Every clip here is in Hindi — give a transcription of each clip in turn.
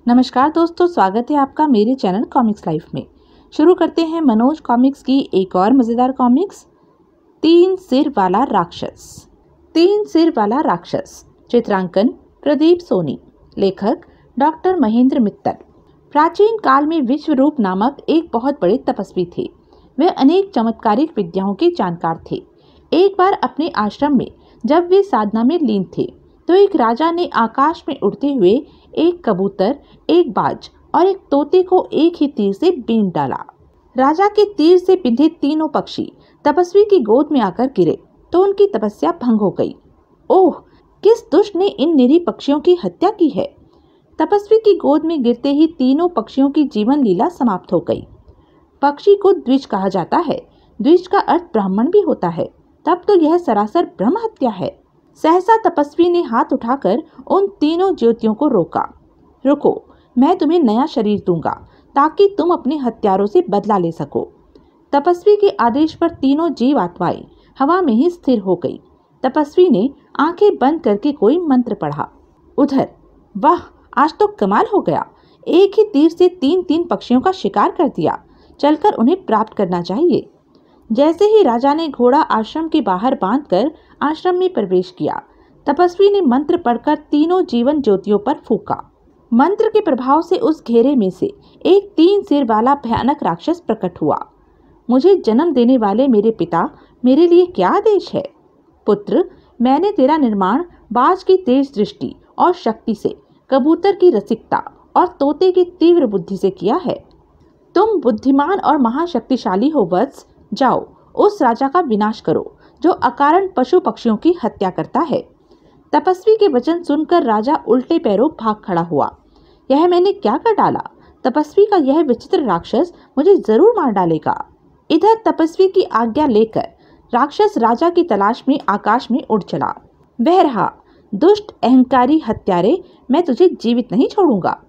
नमस्कार दोस्तों, स्वागत है आपका मेरे चैनल कॉमिक्स लाइफ में। शुरू करते हैं मनोज कॉमिक्स की एक और मज़ेदार कॉमिक्स, तीन सिर वाला राक्षस। तीन सिर वाला राक्षस, चित्रांकन प्रदीप सोनी, लेखक डॉक्टर महेंद्र मित्तल। प्राचीन काल में विश्वरूप नामक एक बहुत बड़े तपस्वी थे। वे अनेक चमत्कारिक विद्याओं के जानकार थे। एक बार अपने आश्रम में जब वे साधना में लीन थे तो एक राजा ने आकाश में उड़ते हुए एक कबूतर, एक बाज और एक तोते को एक ही तीर से बीन डाला। राजा के तीर से बिंधे तीनों पक्षी तपस्वी की गोद में आकर गिरे तो उनकी तपस्या भंग हो गई। ओह, किस दुष्ट ने इन निरीह पक्षियों की हत्या की है। तपस्वी की गोद में गिरते ही तीनों पक्षियों की जीवन लीला समाप्त हो गई। पक्षी को द्विज कहा जाता है। द्विज का अर्थ ब्राह्मण भी होता है। तब तो यह सरासर ब्रह्म हत्या है। सहसा तपस्वी ने हाथ उठाकर उन तीनों ज्योतियों को रोका। रुको, मैं तुम्हें नया शरीर दूंगा ताकि तुम अपने हत्यारों से बदला ले सको। तपस्वी के आदेश पर तीनों जीव आत्माएं हवा में ही स्थिर हो गई। तपस्वी ने आंखें बंद करके कोई मंत्र पढ़ा। उधर, वाह, आज तो कमाल हो गया। एक ही तीर से तीन तीन पक्षियों का शिकार कर दिया। चलकर उन्हें प्राप्त करना चाहिए। जैसे ही राजा ने घोड़ा आश्रम के बाहर बांधकर आश्रम में प्रवेश किया, तपस्वी ने मंत्र पढ़कर तीनों जीवन ज्योतियों पर फूंका। मंत्र के प्रभाव से उस घेरे में से एक तीन सिर वाला भयानक राक्षस प्रकट हुआ। मुझे जन्म देने वाले मेरे पिता, मेरे लिए क्या आदेश है? पुत्र, मैंने तेरा निर्माण बाज की तेज दृष्टि और शक्ति से, कबूतर की रसिकता और तोते की तीव्र बुद्धि से किया है। तुम बुद्धिमान और महाशक्तिशाली हो वत्स। जाओ, उस राजा का विनाश करो जो अकारण पशु पक्षियों की हत्या करता है। तपस्वी के वचन सुनकर राजा उल्टे पैरों भाग खड़ा हुआ। यह मैंने क्या कर डाला? तपस्वी का यह विचित्र राक्षस मुझे जरूर मार डालेगा। इधर तपस्वी की आज्ञा लेकर राक्षस राजा की तलाश में आकाश में उड़ चला। वह रहा, दुष्ट अहंकारी हत्यारे, मैं तुझे जीवित नहीं छोड़ूंगा।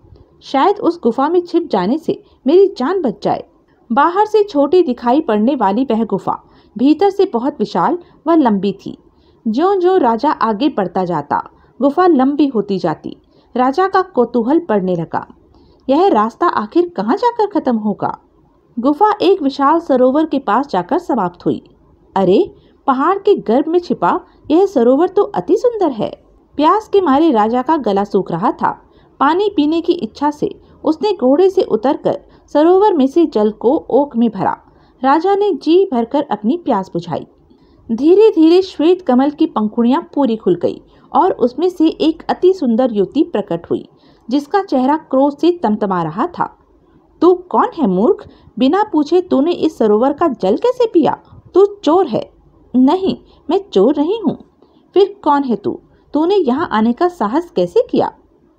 शायद उस गुफा में छिप जाने से मेरी जान बच जाए। बाहर से छोटी दिखाई पड़ने वाली वह गुफा भीतर से बहुत विशाल व लंबी थी। ज्यों-ज्यों राजा आगे बढ़ता जाता, गुफा लंबी होती जाती। राजा का कौतूहल बढ़ने लगा। यह रास्ता आखिर कहाँ जाकर खत्म होगा? गुफा एक विशाल सरोवर के पास जाकर समाप्त हुई। अरे, पहाड़ के गर्भ में छिपा यह सरोवर तो अति सुंदर है। प्यास के मारे राजा का गला सूख रहा था। पानी पीने की इच्छा से उसने घोड़े से उतरकर सरोवर में से जल को ओक में भरा। राजा ने जी भरकर अपनी प्यास बुझाई। धीरे धीरे श्वेत कमल की पंखुड़ियां पूरी खुल गई और उसमें से एक अति सुंदर युवती प्रकट हुई जिसका चेहरा क्रोध से तमतमा रहा था। तू कौन है मूर्ख? बिना पूछे तूने इस सरोवर का जल कैसे पिया? तू चोर है। नहीं, मैं चोर नहीं हूँ। फिर कौन है तू? तूने यहाँ आने का साहस कैसे किया?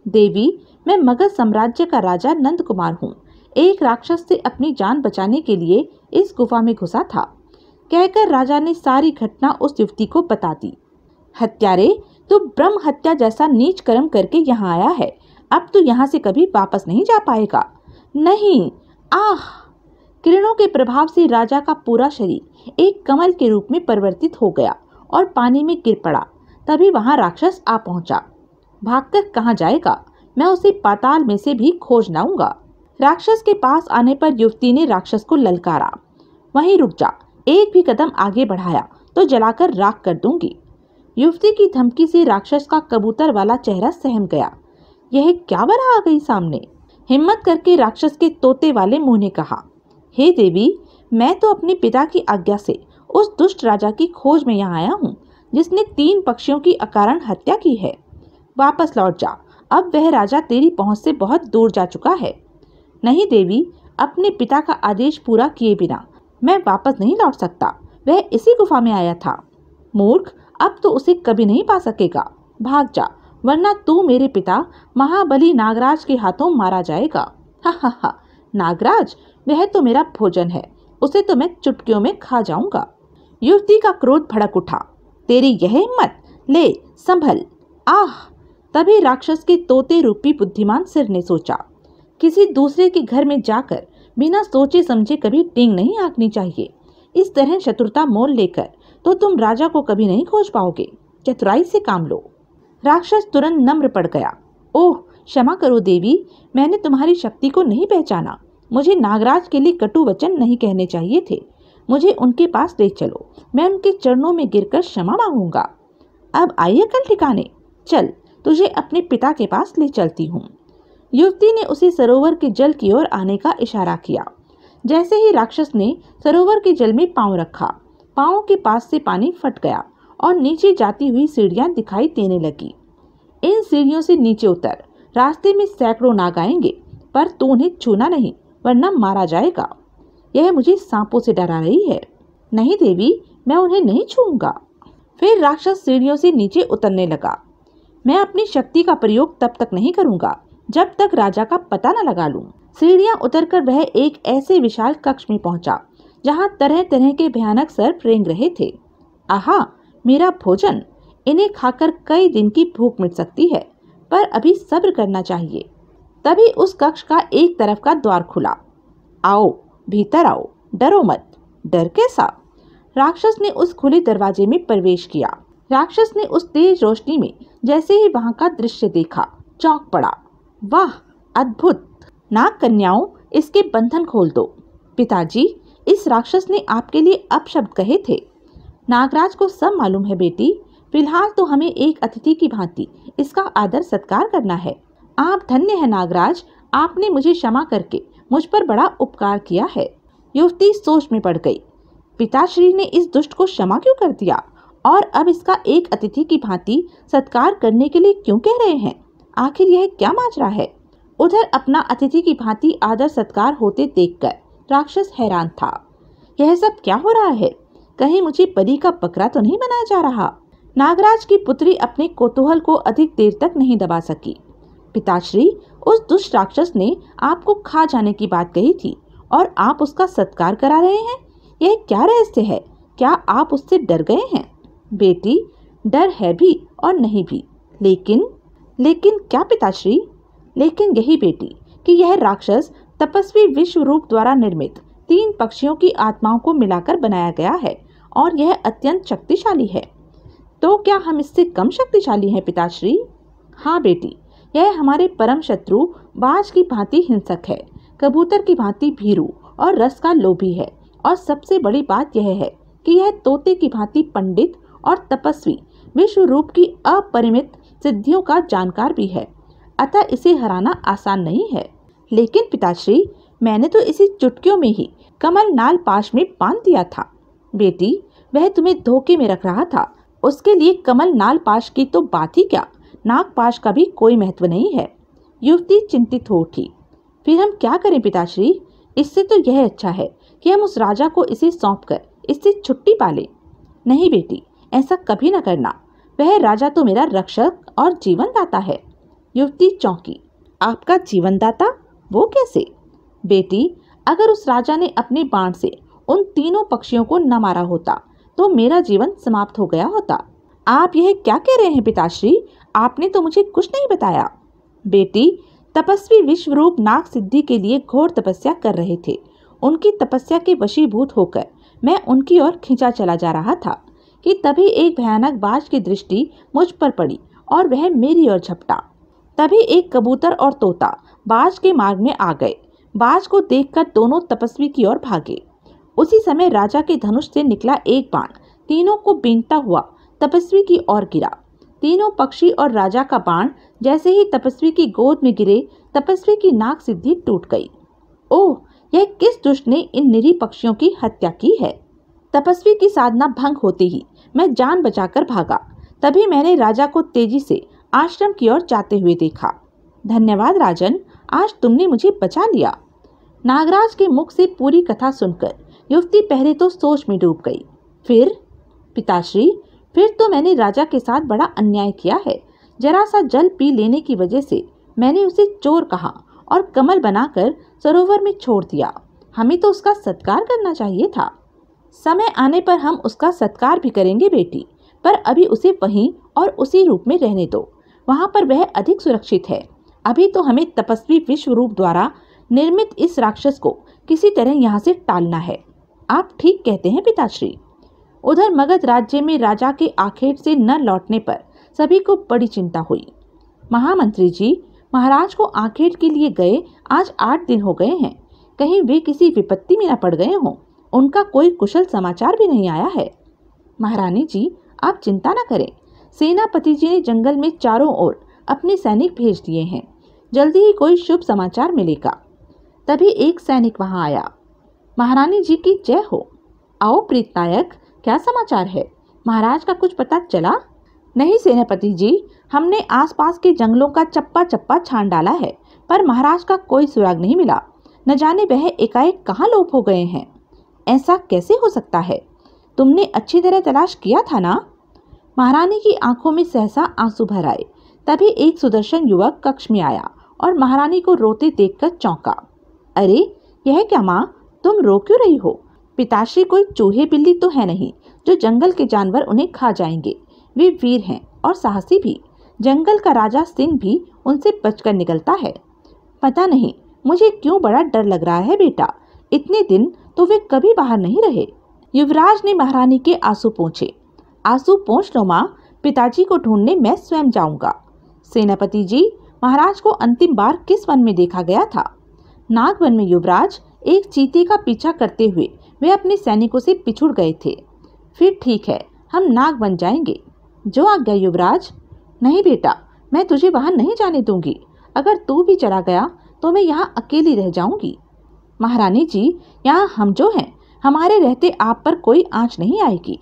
देवी, मैं मगध साम्राज्य का राजा नंद कुमार हूँ। एक राक्षस से अपनी जान बचाने के लिए इस गुफा में घुसा था। कहकर राजा ने सारी घटना उस युवती को बता दी। हत्यारे, तू ब्रह्म हत्या जैसा नीच कर्म करके यहाँ आया है। अब तू यहाँ से कभी वापस नहीं जा पाएगा। नहीं। आह! किरणों के प्रभाव से राजा का पूरा शरीर एक कमल के रूप में परिवर्तित हो गया और पानी में गिर पड़ा। तभी वहां राक्षस आ पहुंचा। भागकर कहाँ जाएगा? मैं उसे पाताल में से भी खोज लाऊंगा। राक्षस के पास आने पर युवती ने राक्षस को ललकारा। वहीं रुक जा, एक भी कदम आगे बढ़ाया तो जलाकर राख कर दूंगी। युवती की धमकी से राक्षस का कबूतर वाला चेहरा सहम गया। यह क्या बला आ गई सामने? हिम्मत करके राक्षस के तोते वाले मुंह ने कहा, हे देवी, मैं तो अपने पिता की आज्ञा से उस दुष्ट राजा की खोज में यहाँ आया हूँ जिसने तीन पक्षियों की अकारण हत्या की है। वापस लौट जा। अब वह राजा तेरी पहुंच से बहुत दूर जा चुका है। नहीं देवी, अपने पिता का आदेश पूरा किए बिना मैं वापस नहीं लौट सकता। वह इसी गुफा में आया था। मूर्ख, अब तो उसे कभी नहीं पा सकेगा। भाग जा, वरना तू मेरे पिता महाबली नागराज के हाथों मारा जाएगा। हा हा हा। नागराज? वह तो मेरा भोजन है। उसे तो मैं चुटकियों में खा जाऊंगा। युवती का क्रोध भड़क उठा। तेरी यह हिम्मत? ले, संभल। आह! तभी राक्षस के तोते रूपी बुद्धिमान सिर ने सोचा, किसी दूसरे के घर में जाकर बिना सोचे समझे कभी टींग नहीं हाँकनी चाहिए। इस तरह शत्रुता मोल लेकर तो तुम राजा को कभी नहीं खोज पाओगे। चतुराई से काम लो। राक्षस तुरंत नम्र पड़ गया। ओह, क्षमा करो देवी, मैंने तुम्हारी शक्ति को नहीं पहचाना। मुझे नागराज के लिए कटु वचन नहीं कहने चाहिए थे। मुझे उनके पास ले चलो, मैं उनके चरणों में गिरकर क्षमा मांगूंगा। अब आई अकल ठिकाने, चल तुझे अपने पिता के पास ले चलती हूँ। युवती ने उसे सरोवर के जल की ओर आने का इशारा किया। जैसे ही राक्षस ने सरोवर के जल में पांव रखा, पांव के पास से पानी फट गया और नीचे जाती हुई सीढ़ियां दिखाई देने लगी। इन सीढ़ियों से नीचे उतर, रास्ते में सैकड़ों नाग आएंगे, पर तू उन्हें छूना नहीं, वरना मारा जाएगा। यह मुझे सांपों से डरा रही है। नहीं देवी, मैं उन्हें नहीं छूऊंगा। फिर राक्षस सीढ़ियों से नीचे उतरने लगा। मैं अपनी शक्ति का प्रयोग तब तक नहीं करूंगा जब तक राजा का पता न लगा लूं। सीढ़ियां उतरकर वह एक ऐसे विशाल कक्ष में पहुंचा जहां तरह तरह के भयानक सर्प रेंग रहे थे। आहा, मेरा भोजन! इन्हें खाकर कई दिन की भूख मिट सकती है, पर अभी सब्र करना चाहिए। तभी उस कक्ष का एक तरफ का द्वार खुला। आओ, भीतर आओ, डरो मत। डर कैसा? राक्षस ने उस खुले दरवाजे में प्रवेश किया। राक्षस ने उस तेज रोशनी में जैसे ही वहां का दृश्य देखा, चौंक पड़ा। वाह, अद्भुत! नाग कन्याओं, इसके बंधन खोल दो। पिताजी, इस राक्षस ने आपके लिए अपशब्द कहे थे। नागराज को सब मालूम है बेटी। फिलहाल तो हमें एक अतिथि की भांति इसका आदर सत्कार करना है। आप धन्य है नागराज, आपने मुझे क्षमा करके मुझ पर बड़ा उपकार किया है। युवती सोच में पड़ गई। पिताश्री ने इस दुष्ट को क्षमा क्यों कर दिया, और अब इसका एक अतिथि की भांति सत्कार करने के लिए क्यों कह रहे हैं? आखिर यह क्या माजरा है? उधर अपना अतिथि की भांति आदर सत्कार होते देखकर राक्षस हैरान था। यह सब क्या हो रहा है? कहीं मुझे परी का बकरा तो नहीं बनाया जा रहा? नागराज की पुत्री अपने कौतूहल को अधिक देर तक नहीं दबा सकी। पिताश्री, उस दुष्ट राक्षस ने आपको खा जाने की बात कही थी और आप उसका सत्कार करा रहे हैं। यह क्या रहस्य है? क्या आप उससे डर गए हैं? बेटी, डर है भी और नहीं भी। लेकिन क्या पिताश्री? लेकिन यही बेटी कि यह राक्षस तपस्वी विश्वरूप द्वारा निर्मित 3 पक्षियों की आत्माओं को मिलाकर बनाया गया है और यह अत्यंत शक्तिशाली है। तो क्या हम इससे कम शक्तिशाली हैं पिताश्री? हाँ बेटी, यह हमारे परम शत्रु बाज की भांति हिंसक है, कबूतर की भांति भीरू और रस का लोभी है, और सबसे बड़ी बात यह है कि यह तोते की भांति पंडित और तपस्वी विश्वरूप की अपरिमित सिद्धियों का जानकार भी है। अतः इसे हराना आसान नहीं है। लेकिन पिताश्री, मैंने तो इसे चुटकियों में ही कमल नाल पाश में बांध दिया था। बेटी, वह तुम्हें धोखे में रख रहा था। उसके लिए कमल नाल पाश की तो बात ही क्या, नाग पाश का भी कोई महत्व नहीं है। युवती चिंतित हो उठी। फिर हम क्या करें पिताश्री? इससे तो यह अच्छा है कि हम उस राजा को इसे सौंपकर इससे छुट्टी पा लें। नहीं बेटी, ऐसा कभी न करना। वह राजा तो मेरा रक्षक और जीवन दाता है। युवती चौंकी। आपका जीवन दाता? वो कैसे? बेटी, अगर उस राजा ने अपने बाण से उन 3 पक्षियों को न मारा होता तो मेरा जीवन समाप्त हो गया होता। आप यह क्या कह रहे हैं पिताश्री? आपने तो मुझे कुछ नहीं बताया। बेटी, तपस्वी विश्वरूप नाग सिद्धि के लिए घोर तपस्या कर रहे थे। उनकी तपस्या के वशीभूत होकर मैं उनकी ओर खींचा चला जा रहा था कि तभी एक भयानक बाज की दृष्टि मुझ पर पड़ी और वह मेरी ओर झपटा। तभी एक कबूतर और तोता बाज के मार्ग में आ गए। बाज को देखकर दोनों तपस्वी की ओर भागे। उसी समय राजा के धनुष से निकला एक बाण तीनों को बीनता हुआ तपस्वी की ओर गिरा। तीनों पक्षी और राजा का बाण जैसे ही तपस्वी की गोद में गिरे, तपस्वी की नाग सिद्धि टूट गई। ओह, यह किस दुष्ट ने इन निरीह पक्षियों की हत्या की है? तपस्वी की साधना भंग होते ही मैं जान बचाकर भागा। तभी मैंने राजा को तेजी से आश्रम की ओर जाते हुए देखा। धन्यवाद राजन, आज तुमने मुझे बचा लिया। नागराज के मुख से पूरी कथा सुनकर युवती पहले तो सोच में डूब गई। फिर? पिताश्री, फिर तो मैंने राजा के साथ बड़ा अन्याय किया है। जरा सा जल पी लेने की वजह से मैंने उसे चोर कहा और कमल बनाकर सरोवर में छोड़ दिया। हमें तो उसका सत्कार करना चाहिए था। समय आने पर हम उसका सत्कार भी करेंगे बेटी, पर अभी उसे वहीं और उसी रूप में रहने दो। वहां पर वह अधिक सुरक्षित है। अभी तो हमें तपस्वी विश्वरूप द्वारा निर्मित इस राक्षस को किसी तरह यहाँ से टालना है। आप ठीक कहते हैं पिताश्री। उधर मगध राज्य में राजा के आखेट से न लौटने पर सभी को बड़ी चिंता हुई। महामंत्री जी, महाराज को आखेट के लिए गए आज 8 दिन हो गए हैं। कहीं वे किसी विपत्ति में न पड़ गए हों। उनका कोई कुशल समाचार भी नहीं आया है। महारानी जी, आप चिंता न करें। सेनापति जी ने जंगल में चारों ओर अपने सैनिक भेज दिए हैं। जल्दी ही कोई शुभ समाचार मिलेगा। तभी एक सैनिक वहां आया। महारानी जी की जय हो। आओ प्रीतनायक, क्या समाचार है? महाराज का कुछ पता चला? नहीं सेनापति जी, हमने आसपास के जंगलों का चप्पा चप्पा छान डाला है, पर महाराज का कोई सुराग नहीं मिला। न जाने वह एकाएक कहाँ लोप हो गए हैं। ऐसा कैसे हो सकता है? तुमने अच्छी तरह तलाश किया था ना? महारानी की आंखों में सहसा आंसू भर आए। तभी एक सुदर्शन युवक कक्ष में आया और महारानी को रोते देखकर चौंका। अरे यह क्या माँ, तुम रो क्यों रही हो? पिताश्री कोई चूहे बिल्ली तो है नहीं जो जंगल के जानवर उन्हें खा जाएंगे। वे वीर हैं और साहसी भी। जंगल का राजा सिंह भी उनसे बचकर निकलता है। पता नहीं मुझे क्यों बड़ा डर लग रहा है बेटा। इतने दिन तो वे कभी बाहर नहीं रहे। युवराज ने महारानी के आंसू पोंछे। आंसू पोंछ लो माँ, पिताजी को ढूंढने मैं स्वयं जाऊंगा। सेनापति जी, महाराज को अंतिम बार किस वन में देखा गया था? नागवन में युवराज। एक चीते का पीछा करते हुए वे अपने सैनिकों से पिछुड़ गए थे। फिर ठीक है, हम नागवन जाएंगे। जो आज्ञा युवराज। नहीं बेटा, मैं तुझे वहां नहीं जाने दूंगी। अगर तू भी चला गया तो मैं यहाँ अकेली रह जाऊंगी। महारानी जी, यहाँ हम जो हैं, हमारे रहते आप पर कोई आंच नहीं आएगी।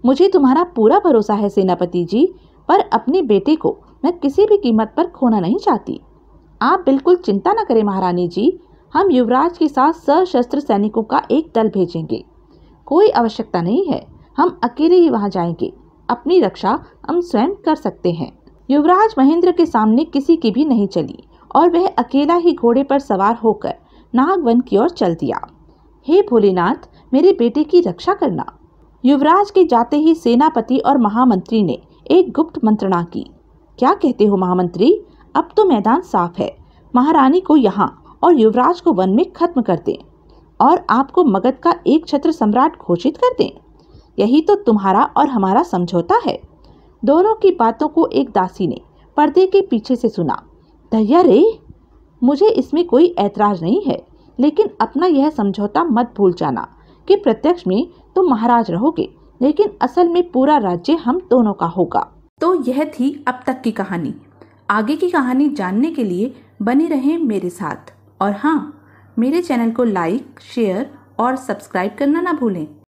मुझे तुम्हारा पूरा भरोसा है सेनापति जी, पर अपने बेटे को मैं किसी भी कीमत पर खोना नहीं चाहती। आप बिल्कुल चिंता न करें महारानी जी। हम युवराज के साथ सशस्त्र सैनिकों का एक दल भेजेंगे। कोई आवश्यकता नहीं है, हम अकेले ही वहां जाएंगे। अपनी रक्षा हम स्वयं कर सकते हैं। युवराज महेंद्र के सामने किसी की भी नहीं चली और वह अकेला ही घोड़े पर सवार होकर नागवन की ओर चल दिया। हे भोलेनाथ, मेरे बेटे की रक्षा करना। युवराज के जाते ही सेनापति और महामंत्री ने एक गुप्त मंत्रणा की। क्या कहते हो महामंत्री? अब तो मैदान साफ है। महारानी को यहाँ और युवराज को वन में खत्म कर दें और आपको मगध का एक छत्र सम्राट घोषित कर दें। यही तो तुम्हारा और हमारा समझौता है। दोनों की बातों को एक दासी ने पर्दे के पीछे से सुना। दया रे, मुझे इसमें कोई ऐतराज नहीं है, लेकिन अपना यह समझौता मत भूल जाना कि प्रत्यक्ष में तुम महाराज रहोगे, लेकिन असल में पूरा राज्य हम दोनों का होगा। तो यह थी अब तक की कहानी। आगे की कहानी जानने के लिए बने रहें मेरे साथ। और हाँ, मेरे चैनल को लाइक, शेयर और सब्सक्राइब करना ना भूलें।